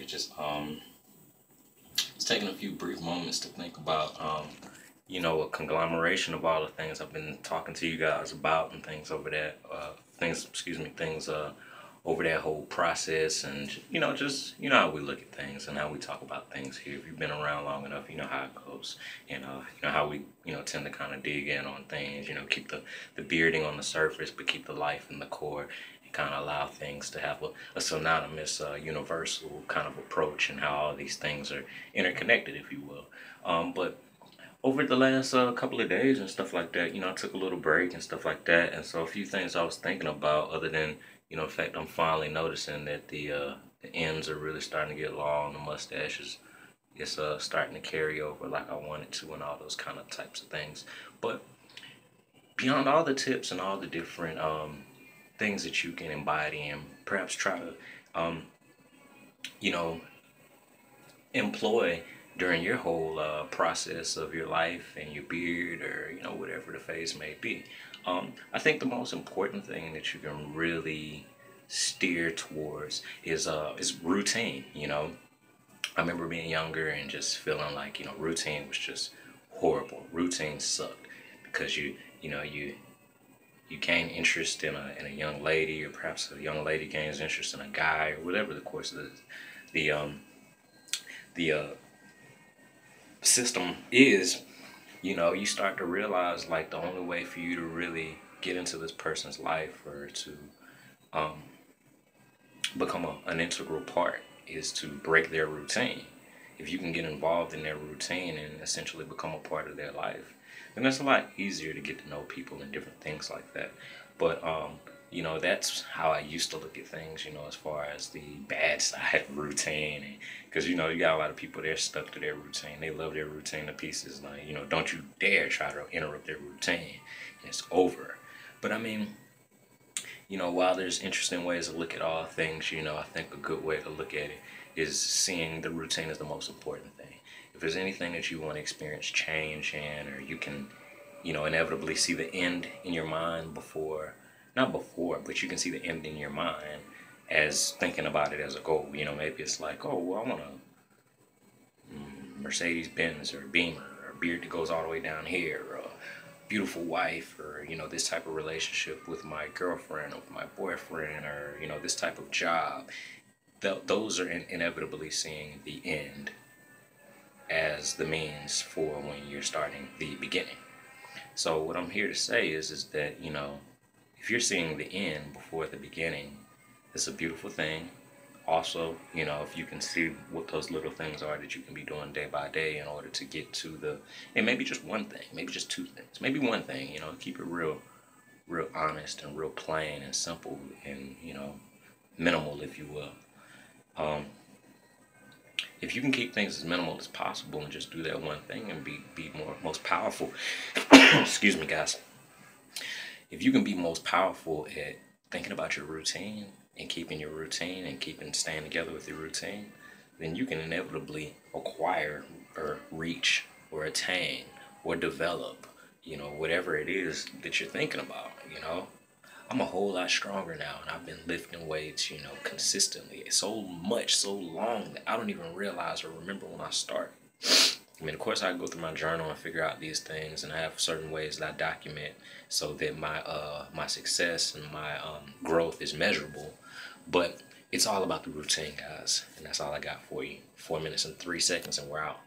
just taking a few brief moments to think about a conglomeration of all the things I've been talking to you guys about and things over that things over that whole process, and just how we look at things and how we talk about things here. If you've been around long enough, you know how it goes. And how we tend to kind of dig in on things, keep the bearding on the surface but keep the life in the core, and kind of allow things to have a synonymous universal kind of approach, and how all these things are interconnected, if you will. But over the last couple of days and stuff like that, I took a little break and stuff like that. And so a few things I was thinking about, other than, in fact, I'm finally noticing that the ends are really starting to get long. The mustache is starting to carry over like I want it to, and all those kind of types of things. But beyond all the tips and all the different things that you can embody and perhaps try to, you know, employ during your whole process of your life and your beard, or whatever the phase may be. I think the most important thing that you can really steer towards is routine. I remember being younger and just feeling like routine was just horrible. Routine sucked because you gain interest in a young lady, or perhaps a young lady gains interest in a guy, or whatever the course of the system is. You start to realize like the only way for you to really get into this person's life, or to um, become an integral part, is to break their routine. If you can get involved in their routine and essentially become a part of their life, then it's a lot easier to get to know people and different things like that. But that's how I used to look at things, as far as the bad side of routine. Because, you got a lot of people, they're stuck to their routine. They love their routine to pieces. Like, don't you dare try to interrupt their routine. And it's over. But I mean, while there's interesting ways to look at all things, I think a good way to look at it is seeing the routine as the most important thing. If there's anything that you want to experience change in, or you can, inevitably see the end in your mind before, not before, but you can see the end in your mind as thinking about it as a goal. Maybe it's like, oh, well, I want a Mercedes Benz or Beamer, or a beard that goes all the way down here, or a beautiful wife, or this type of relationship with my girlfriend or with my boyfriend, or this type of job. Those are inevitably seeing the end as the means for when you're starting the beginning. So what I'm here to say is that if you're seeing the end before the beginning, it's a beautiful thing. Also, if you can see what those little things are that you can be doing day by day in order to get to and maybe just one thing, maybe just two things, maybe one thing, keep it real honest and real plain and simple, and, minimal, if you will. Um, if you can keep things as minimal as possible and just do that one thing and be most powerful, excuse me, guys. If you can be most powerful at thinking about your routine and keeping your routine and staying together with your routine, then you can inevitably acquire or reach or attain or develop, whatever it is that you're thinking about. I'm a whole lot stronger now, and I've been lifting weights, consistently, so much, so long, that I don't even realize or remember when I start. I mean, of course, I go through my journal and figure out these things, and I have certain ways that I document so that my success and my growth is measurable. But it's all about the routine, guys, and that's all I got for you. 4 minutes and 3 seconds, and we're out.